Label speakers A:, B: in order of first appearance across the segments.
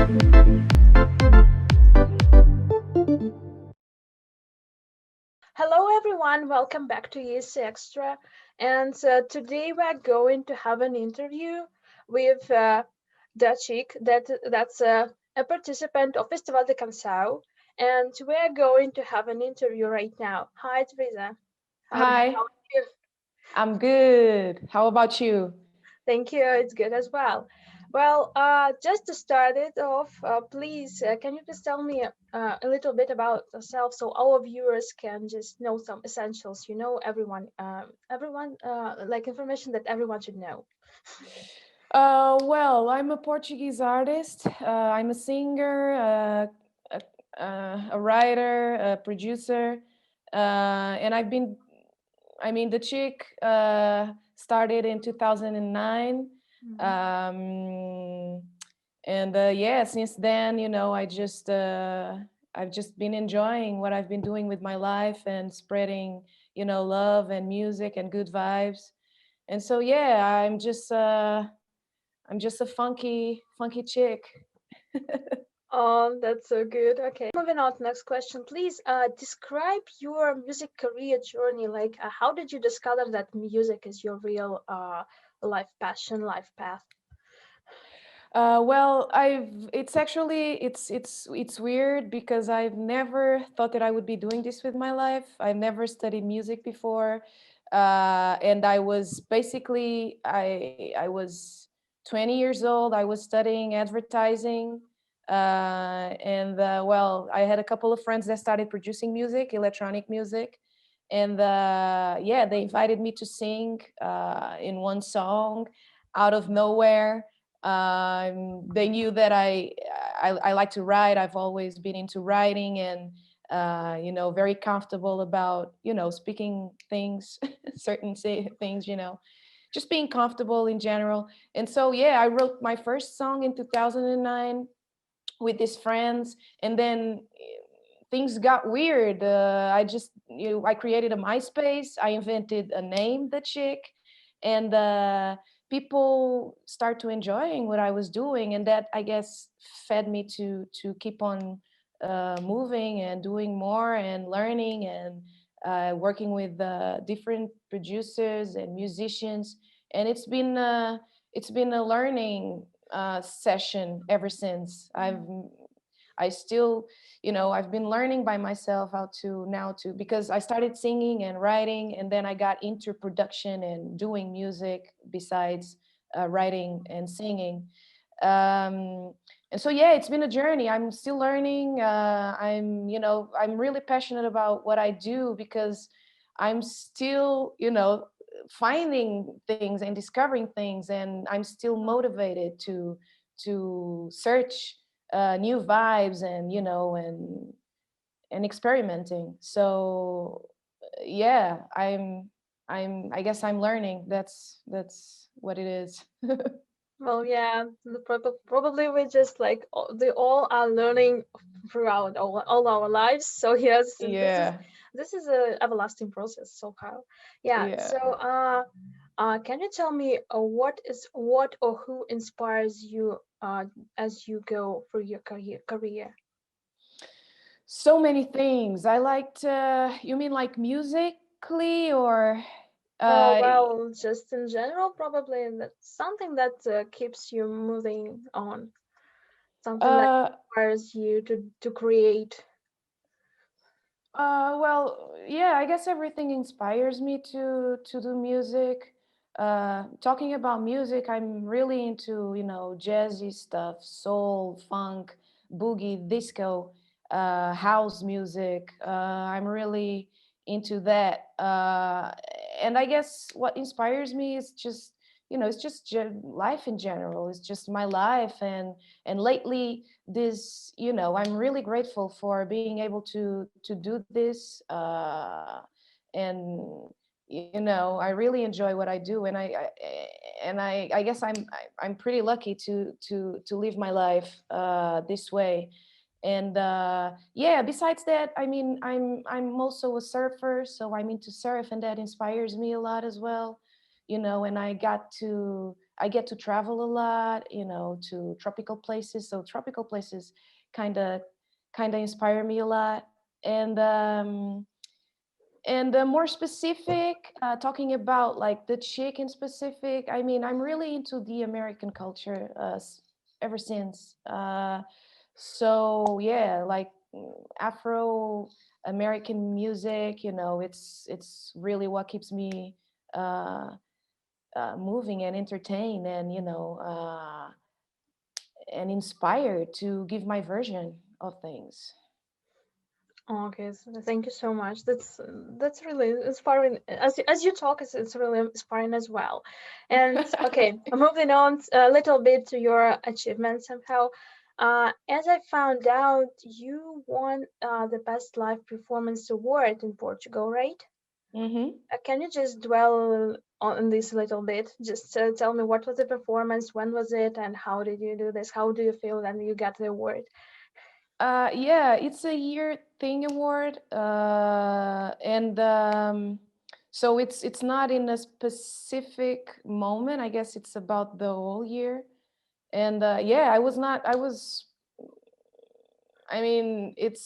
A: Hello, everyone. Welcome back to ESCXTRA. And today we're going to have an interview with the chick that's a participant of Festival da Canção. And we're going to have an interview right now. Hi, Teresa. How
B: Hi,
A: are you?
B: I'm good. How about you?
A: Thank you. It's good as well. Well, just to start it off, please, can you just tell me a little bit about yourself so our viewers can just know some essentials? You know, like information that everyone should know.
B: Well, I'm a Portuguese artist. I'm a singer, a writer, a producer, and the chick started in 2009.
A: Mhm.
B: Um, and yeah, since then, I've just been enjoying what I've been doing with my life and spreading, love and music and good vibes. And so yeah, I'm just a funky chick.
A: Oh, that's so good. Okay, moving on to next question. Please, describe your music career journey. Like, how did you discover that music is your real life passion, life path?
B: Well, I've it's actually it's weird because I've never thought that I would be doing this with my life. I've never studied music before, and I was basically I was 20 years old. I was studying advertising, and well, I had a couple of friends that started producing music, electronic music, and yeah, they invited me to sing in one song out of nowhere. They knew that I like to write. I've always been into writing and very comfortable about speaking things, things, just being comfortable in general. And so yeah, I wrote my first song in 2009 with these friends, and then things got weird. I created a MySpace. I invented a name, the chick, and people start to enjoying what I was doing, and that I guess fed me to keep on moving and doing more and learning and working with different producers and musicians. And it's been a learning session ever since. I still, I've been learning by myself how to now to because I started singing and writing, and then I got into production and doing music besides writing and singing. And so yeah, it's been a journey. I'm still learning. I'm really passionate about what I do because I'm still, finding things and discovering things, and I'm still motivated to search new vibes and and experimenting. So yeah, I guess I'm learning. That's what it is.
A: Well, yeah, probably we just like they all are learning throughout all our lives. So yes,
B: Yeah,
A: this is a everlasting process. So how? Yeah.
B: yeah.
A: So can you tell me what or who inspires you as you go through your career?
B: So many things. I liked. You mean like musically or?
A: Oh
B: Uh,
A: well, just in general, probably, and that's something that keeps you moving on, something that
B: uh,
A: inspires you to create.
B: well, yeah, I guess everything inspires me to do music. Talking about music, I'm really into, jazzy stuff, soul, funk, boogie, disco, house music. I'm really into that. And I guess what inspires me is just, it's just life in general. It's just my life, and lately this, I'm really grateful for being able to do this, and I really enjoy what I do, and I guess I'm pretty lucky to live my life this way. And yeah, besides that, I mean, I'm also a surfer, so I'm into surf, and that inspires me a lot as well. And I got to I get to travel a lot, to tropical places. So tropical places kind of inspire me a lot. And more specific, talking about like the chicken specific, I mean, I'm really into the American culture ever since. So yeah, like Afro American music, it's really what keeps me uh, moving and entertained, and and inspired to give my version of things.
A: Okay, so thank you so much. That's really inspiring. As you talk, it's really inspiring as well. And okay, moving on a little bit to your achievements somehow. As I found out, you won the Best Live Performance Award in Portugal, right?
B: Mm-hmm.
A: Can you just dwell on this a little bit? Just tell me what was the performance, when was it, and how did you do this? How do you feel when you got the award?
B: Yeah, it's a year thing award, and so it's not in a specific moment. I guess it's about the whole year. And yeah, I was not. I was. I mean, it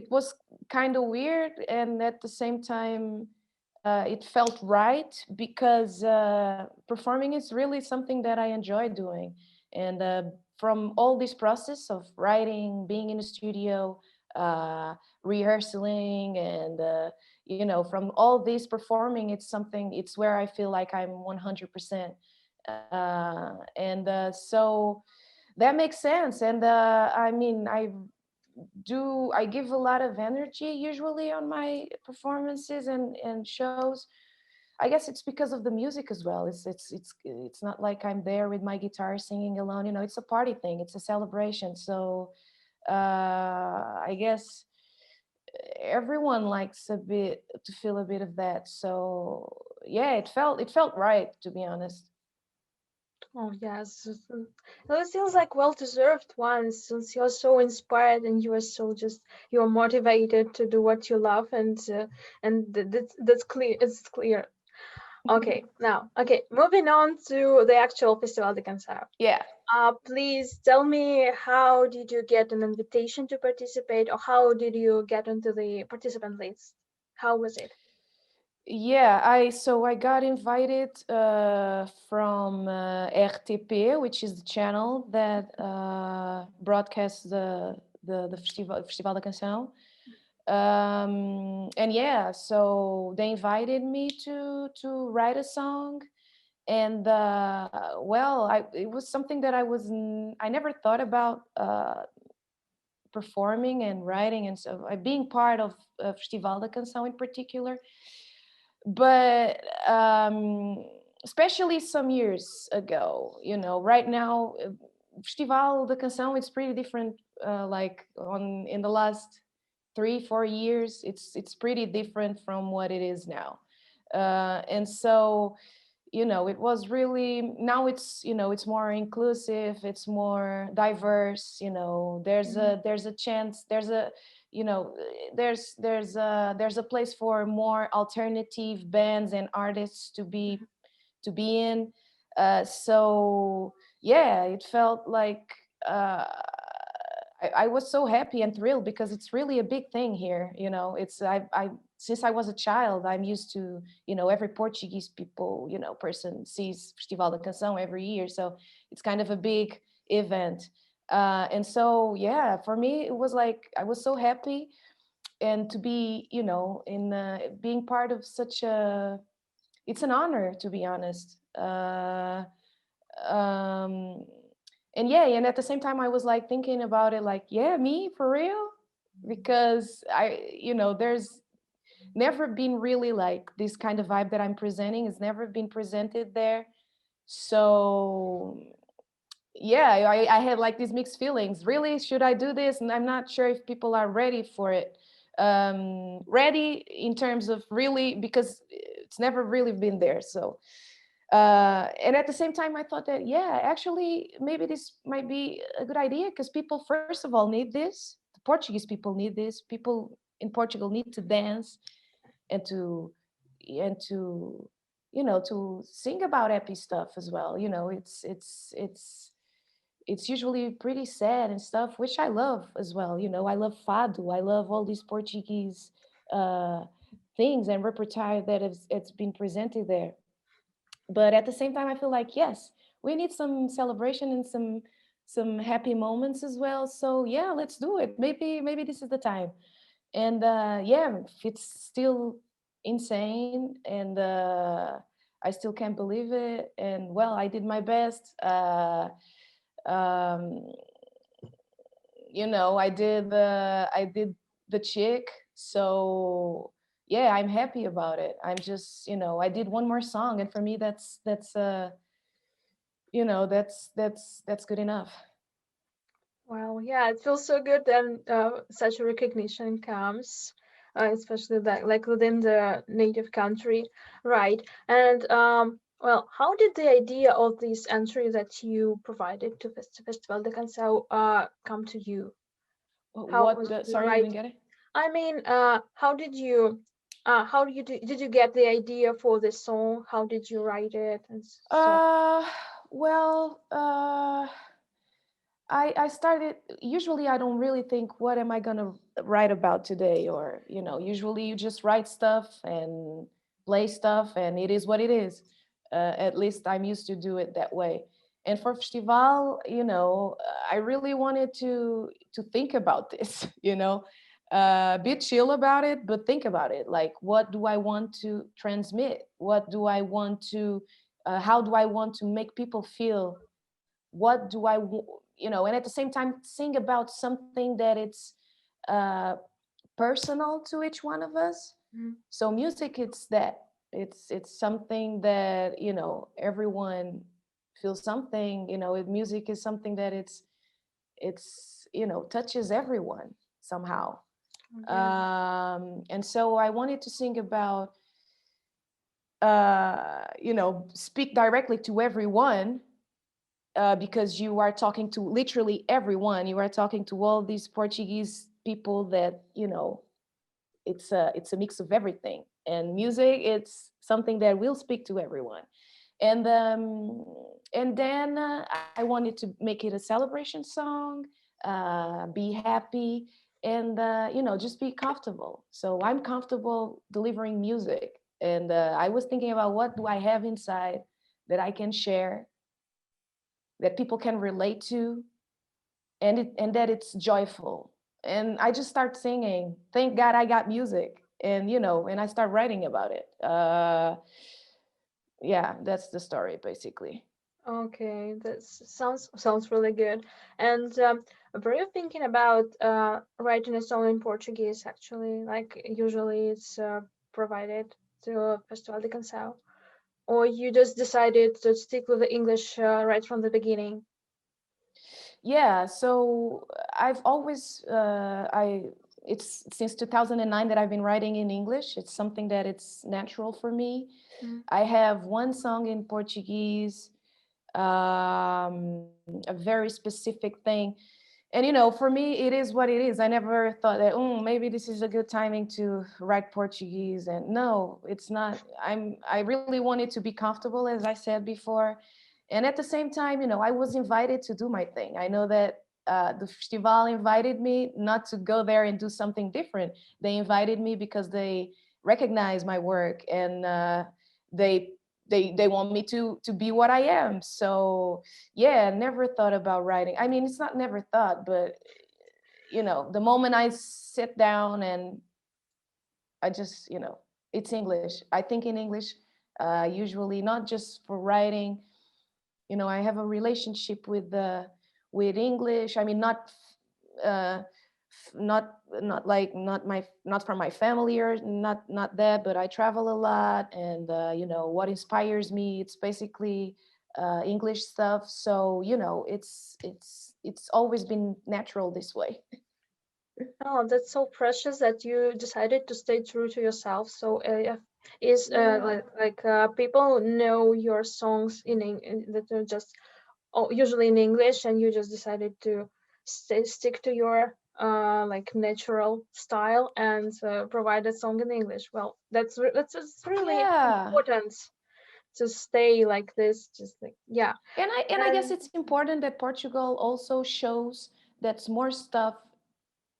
B: was kind of weird, and at the same time, it felt right because performing is really something that I enjoy doing. And from all this process of writing, being in the studio, uh, rehearsing, and from all this performing, it's where I feel like I'm 100%. And so that makes sense. And I mean, I give a lot of energy usually on my performances and shows. I guess it's because of the music as well. It's not like I'm there with my guitar singing alone. It's a party thing. It's a celebration. So I guess everyone likes a bit to feel a bit of that. So yeah, it felt right, to be honest.
A: Oh yes, well, it feels like well-deserved ones since you're so inspired and you are so just you're motivated to do what you love and that's clear. It's clear. Okay, now moving on to the actual Festival de Canção.
B: Yeah.
A: Please tell me how did you get an invitation to participate, or how did you get into the participant list? How was it?
B: Yeah, I got invited from RTP, which is the channel that broadcasts the Festival da Canção. And yeah, so they invited me to write a song. And well, it was something that I never thought about performing and writing, and so being part of Festival da Canção in particular. But especially some years ago, right now, Festival da Canção, it's pretty different. Like on in the last 3-4 years, it's pretty different from what it is now. And so it was really, now it's more inclusive, it's more diverse. There's a chance, you know there's a place for more alternative bands and artists to be in. So yeah, it felt like uh, I was so happy and thrilled because it's really a big thing here. It's I Since I was a child, I'm used to, every Portuguese person sees Festival da Canção every year, so it's kind of a big event. And so yeah, for me it was like I was so happy, and to be, in being part of such a, it's an honor, to be honest. Um, and yeah, and at the same time I was like thinking about it, like, yeah, me for real, because there's never been really like this kind of vibe that I'm presenting has never been presented there. So yeah, I had like these mixed feelings. Really, should I do this? And I'm not sure if people are ready for it. Ready in terms of really, because it's never really been there. So and at the same time I thought that, yeah, actually maybe this might be a good idea, because people, first of all, need this. The Portuguese people need this. People in Portugal need to dance and to to sing about happy stuff as well. It's usually pretty sad and stuff, which I love as well. I love fado. I love all these Portuguese uh, things and repertoire that it's been presented there. But at the same time, I feel like, yes, we need some celebration and some happy moments as well. So yeah, let's do it. Maybe this is the time. And yeah, it's still insane, and I still can't believe it. And well, I did my best. Um, I did the chick. So yeah, I'm happy about it. I'm just, I did one more song, and for me, that's good enough.
A: Well, yeah, it feels so good when such a recognition comes, especially that like within the native country, right? And well, how did the idea of this entry that you provided to Festival de Canção come to you? How
B: What
A: was
B: the
A: the
B: sorry, I
A: right?
B: didn't get it.
A: I mean, how did you get the idea for this song? How did you write it and so?
B: uh well, I started. Usually, I don't really think, what am I gonna write about today, or usually you just write stuff and play stuff, and it is what it is. At least I'm used to do it that way. And for festival, I really wanted to think about this. Be chill about it, but think about it. Like, what do I want to transmit? What do I want to? How do I want to make people feel? What do and at the same time sing about something that it's uh, personal to each one of us.
A: Mhm.
B: So music, it's that, it's something that everyone feels something. Music is something that it's touches everyone somehow.
A: Yeah.
B: And so I wanted to sing about, speak directly to everyone, because you are talking to literally everyone. You are talking to all these Portuguese people that it's a mix of everything. And music, it's something that will speak to everyone. And then I wanted to make it a celebration song, be happy, and just be comfortable. So I'm comfortable delivering music, and I was thinking about, what do I have inside that I can share, that people can relate to, and that it's joyful. And I just start singing, thank God I got music, and I start writing about it. Yeah, that's the story basically.
A: Okay, that sounds really good. And were you thinking about writing a song in Portuguese actually? Like usually it's provided to Festival de Canção, or you just decided to stick with the English right from the beginning?
B: Yeah, so I've always I it's since 2009 that I've been writing in English. It's something that it's natural for me.
A: Mm.
B: I have one song in Portuguese, a very specific thing. And for me, it is what it is. I never thought that, maybe this is a good timing to write Portuguese. And no, it's not. I really wanted to be comfortable, as I said before. And at the same time, I was invited to do my thing. I know that the festival invited me not to go there and do something different. They invited me because they recognize my work, and they they want me to be what I am. So yeah, never thought about writing. I mean, it's not never thought, but the moment I sit down and I just, it's English. I think in English, usually, not just for writing. I have a relationship with English. I mean, uh, not like, not from my family, or not that, but I travel a lot, and what inspires me, it's basically English stuff. So it's always been natural this way.
A: Oh, that's so precious that you decided to stay true to yourself. So, is
B: Yeah.
A: people know your songs that are just usually in English, and you just decided to stick to your like natural style and provide a song in English. Well, that's really
B: Yeah.
A: important. to stay like this, just like yeah.
B: And I guess
A: And
B: it's important that Portugal also shows that's more stuff,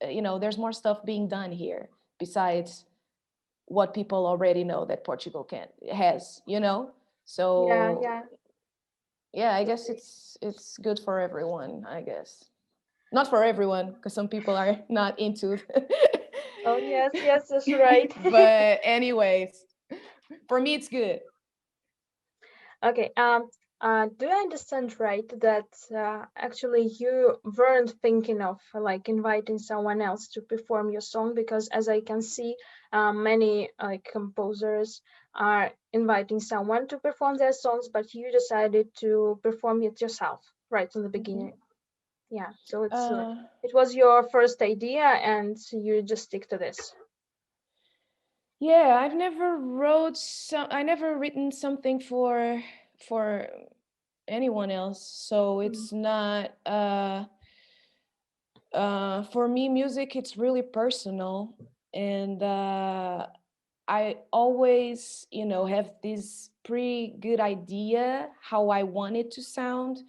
B: there's more stuff being done here besides what people already know that Portugal can has,
A: yeah,
B: So
A: yeah.
B: yeah, I guess it's good for everyone, I guess. Not for everyone, because some people are not into
A: Oh yes, yes, that's right.
B: but anyways, for me it's good.
A: Okay. Do I understand right that actually you weren't thinking of like inviting someone else to perform your song? Because as I can see, many like composers are inviting someone to perform their songs, but you decided to perform it yourself right from the
B: Mhm.
A: beginning. Yeah. So
B: uh
A: it was your first idea, and you just stick to this.
B: yeah, I never written something for anyone else, so
A: Mm-hmm.
B: it's not for me music, it's really personal. And I always, have this pretty good idea how I want it to sound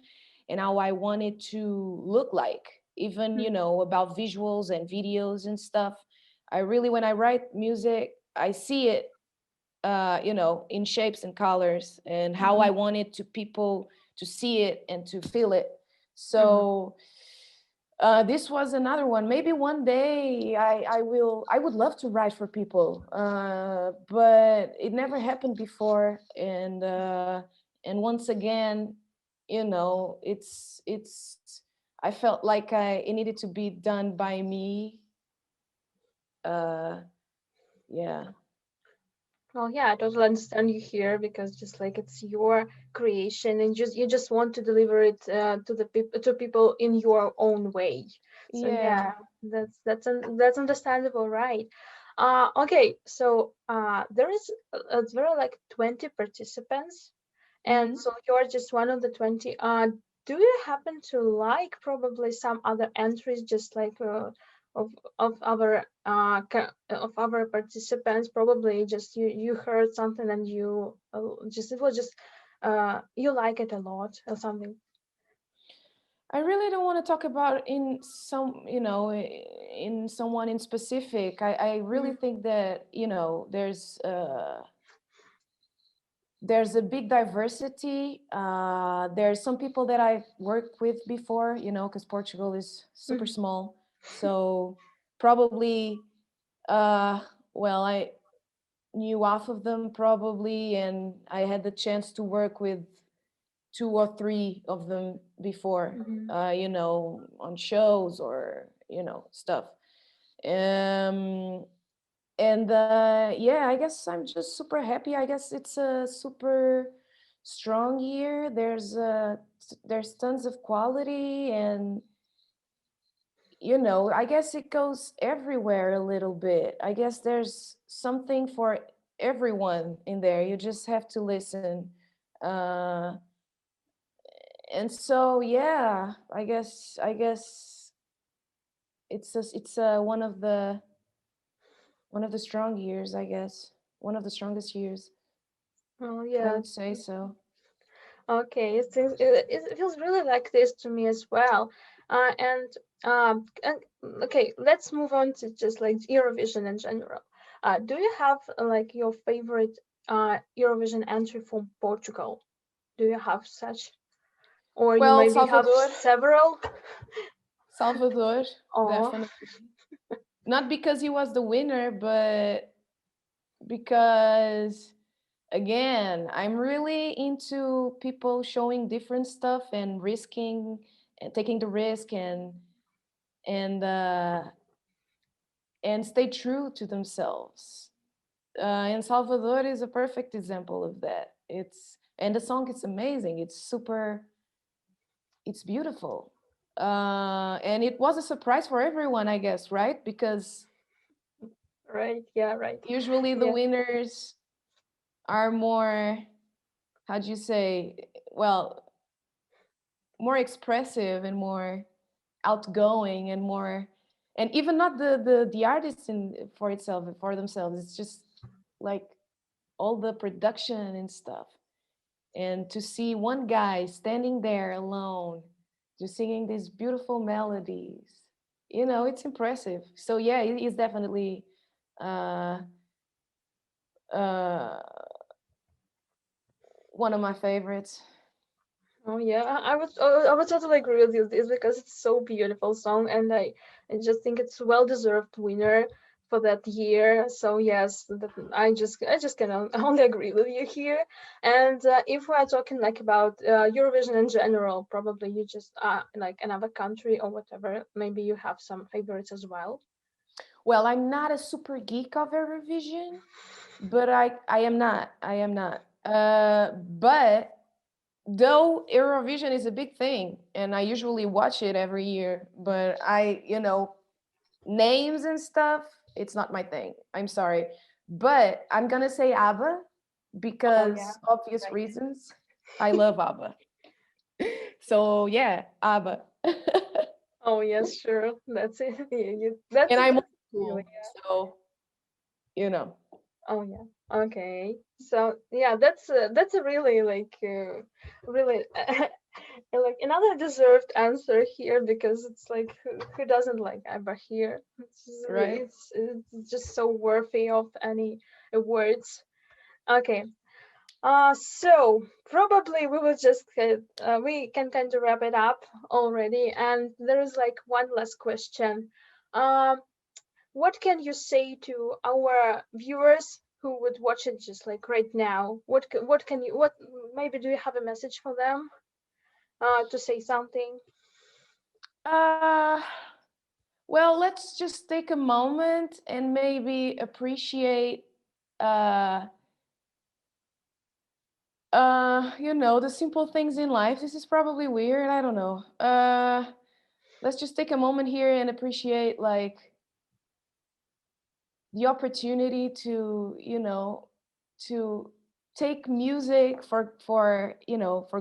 B: and how I want it to look like, even, about visuals and videos and stuff. I really, when I write music, I see it, in shapes and colors and how I
A: Mm-hmm.
B: want it to people to see it and to feel it.
A: Mm-hmm.
B: So this was another one. Maybe one day I would love to write for people, but it never happened before. And once again, it's. I felt like it needed to be done by me. Uh, yeah,
A: Well, yeah, I totally understand you here because just like it's your creation and just you just want to deliver it to the people to people in your own way. So
B: yeah.
A: yeah, that's understandable, right? Okay, so there is there are like 20 participants, and
B: Hmm.
A: so you're just one of the 20. Do you happen to like probably some other entries just like of of our participants? Probably just you heard something and you just it was just you like it a lot or something.
B: I really don't want to talk about in in someone in specific. I really
A: Mhm,
B: think that, there's a big diversity. There's some people that I've worked with before, because Portugal is super
A: mhm,
B: small. So probably, uh, well, I knew half of them probably, and I had the chance to work with two or three of them before,
A: mhm.
B: on shows or, stuff. Um, and yeah, I guess I'm just super happy. I guess it's a super strong year. There's tons of quality, and I guess it goes everywhere a little bit. I guess there's something for everyone in there. You just have to listen. uh and so yeah, I guess it's one of the strong years, I guess. One of the strongest years,
A: Oh
B: I
A: yeah.
B: would say so.
A: Okay, it feels really like this to me as well. And okay, let's move on to just like Eurovision in general. Do you have like your favorite Eurovision entry from Portugal? Do you have such, or you
B: Well,
A: maybe have
B: Salvador,
A: several?
B: Salvador,
A: Oh,
B: definitely. Not because he was the winner, but because, again, I'm really into people showing different stuff and risking and taking the risk and uh, and stay true to themselves. And Salvador is a perfect example of that. And the song is amazing. It's beautiful. And it was a surprise for everyone, I guess, right? Because
A: right. Yeah, right.
B: usually the
A: Yeah.
B: winners are more, how do you say, well, more expressive and more outgoing and more, and even not the artists in for itself for themselves. It's just like all the production and stuff. and to see one guy standing there alone, just singing these beautiful melodies, it's impressive. So yeah, it is definitely uh, uh, one of my favorites.
A: Oh yeah, I would totally agree with you this because it's so beautiful song, and I just think it's well deserved winner for that year. So yes, I just can only agree with you here. And if we're talking like about Eurovision in general, probably you just like another country or whatever. Maybe you have some favorites as well.
B: Well, I'm not a super geek of Eurovision, but I am not. But though Eurovision is a big thing, and I usually watch it every year, but names and stuff, it's not my thing. I'm sorry. But I'm gonna say ABBA
A: Oh yeah,
B: because obvious
A: right.
B: reasons. I love ABBA. So yeah, ABBA.
A: Oh yes, sure. That's it. Yeah, that's
B: And I'm old
A: that's really.
B: school, so you know,
A: Oh yeah. Okay. So yeah, that's a really like really like another deserved answer here because it's like who doesn't like ABBA here?
B: right?
A: It's just so worthy of any awards. Okay. So probably we will just we can kind of wrap it up already, and there is like one last question. Um, what can you say to our viewers who would watch it just like right now? What can you what maybe do you have a message for them to say something?
B: Uh, well, let's just take a moment and maybe appreciate uh the simple things in life. This is probably weird, I don't know. Let's just take a moment here and appreciate like the opportunity to to take music for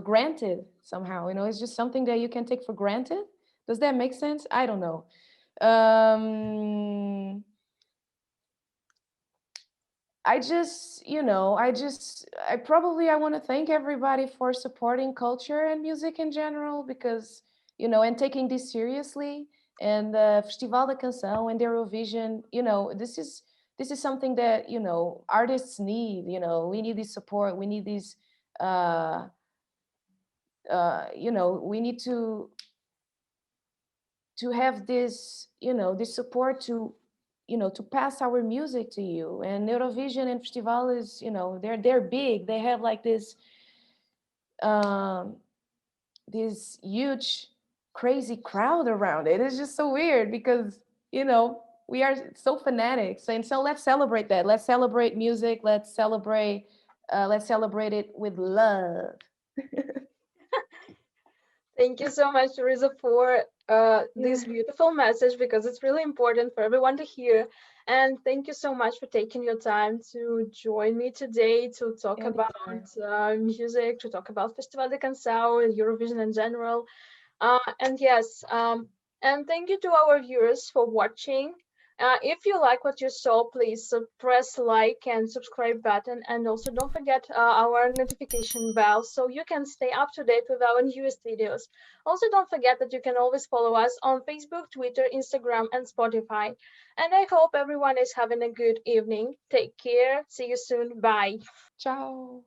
B: granted somehow. It's just something that you can take for granted. Does that make sense? I don't know. um I want to thank everybody for supporting culture and music in general, because and taking this seriously. And the Festival da Canção and the Eurovision, this is something that artists need. We need this support. We need these. Uh, we need to have this support to pass our music to you. And Eurovision and Festival is, they're big. They have like um this huge crazy crowd around it. It's just so weird because we are so fanatics. And so let's celebrate that. Let's celebrate music. Let's celebrate it with love.
A: Thank you so much, Teresa, for this
B: Yeah,
A: beautiful message because it's really important for everyone to hear. And thank you so much for taking your time to join me today to talk about
B: anytime.
A: music, to talk about Festival de Canção and Eurovision in general. And yes, and thank you to our viewers for watching. If you like what you saw, please press like and subscribe button, and also don't forget our notification bell so you can stay up to date with our newest videos. Also, don't forget that you can always follow us on Facebook, Twitter, Instagram, and Spotify. And I hope everyone is having a good evening. Take care. See you soon. Bye.
B: Ciao.